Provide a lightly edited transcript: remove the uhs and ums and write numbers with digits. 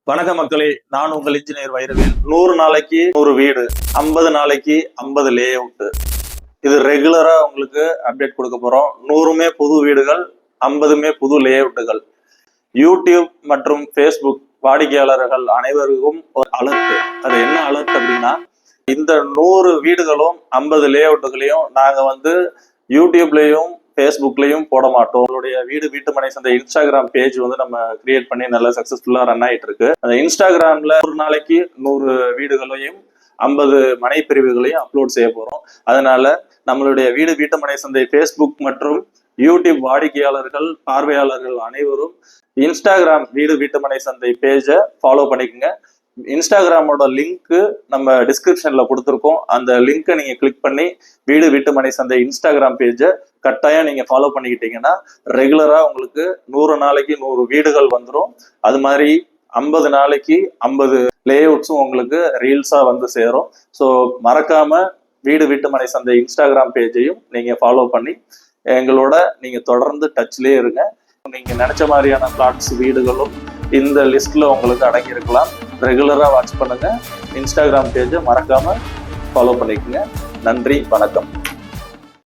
வணக்க மக்களே, நான் உங்கள் இன்ஜினியர் வைரவேல். 100 நாளைக்கு 100 வீடு, 50 நாளைக்கு 50 லே அவுட். இது ரெகுலரா உங்களுக்கு அப்டேட் கொடுக்க போறோம். 100மே புது வீடுகள், 50மே புது லே அவுட்டுகள். யூடியூப் மற்றும் ஃபேஸ்புக் வாடிக்கையாளர்கள் அனைவருக்கும் ஒரு அலர்ட். அது என்ன அலர்ட் அப்படின்னா, இந்த 100 வீடுகளும் 50 லே அவுட்டுகளையும் நாங்க யூடியூப்லயும் ஃபேஸ்புக்லயும் போட மாட்டோம். உங்களுடைய வீட்டுமனை சந்தை இன்ஸ்டாகிராம் பேஜ் நம்ம கிரியேட் பண்ணி நல்லா சக்சஸ்ஃபுல்லா ரன் ஆயிட்டு இருக்கு. அந்த இன்ஸ்டாகிராம்ல ஒரு நாளைக்கு 100 வீடுகளையும் 50 மனை பிரிவுகளையும் அப்லோட் செய்ய போறோம். அதனால நம்மளுடைய வீட்டுமனை சந்தை ஃபேஸ்புக் மற்றும் யூடியூப் வாடிக்கையாளர்கள் பார்வையாளர்கள் அனைவரும் இன்ஸ்டாகிராம் வீட்டுமனை சந்தை பேஜை ஃபாலோ பண்ணிக்கோங்க. இன்ஸ்டாகிராமோட லிங்க் நம்ம டிஸ்கிரிப்ஷன்ல கொடுத்துருக்கோம். அந்த லிங்கை நீங்க கிளிக் பண்ணி வீட்டுமனை சந்தை இன்ஸ்டாகிராம் பேஜை கட்டாயம் நீங்க ஃபாலோ பண்ணிக்கிட்டீங்கன்னா ரெகுலரா உங்களுக்கு 100 நாளைக்கு 100 வீடுகள் வந்துடும். அது மாதிரி 50 நாளைக்கு 50 லே அவுட்ஸும் உங்களுக்கு ரீல்ஸா சேரும். ஸோ மறக்காம வீட்டுமனை சந்தை இன்ஸ்டாகிராம் பேஜையும் நீங்க ஃபாலோ பண்ணி எங்களோட நீங்க தொடர்ந்து டச்லயே இருங்க. நீங்க நினைச்ச மாதிரியான பிளாட்ஸ் வீடுகளும் இந்த லிஸ்ட்ல உங்களுக்கு அடங்கி இருக்கலாம். ரெகுலரா வாட்ச் பண்ணுங்க. இன்ஸ்டாகிராம் பேஜை மறக்காம ஃபாலோ பண்ணிக்கோங்க. நன்றி, வணக்கம்.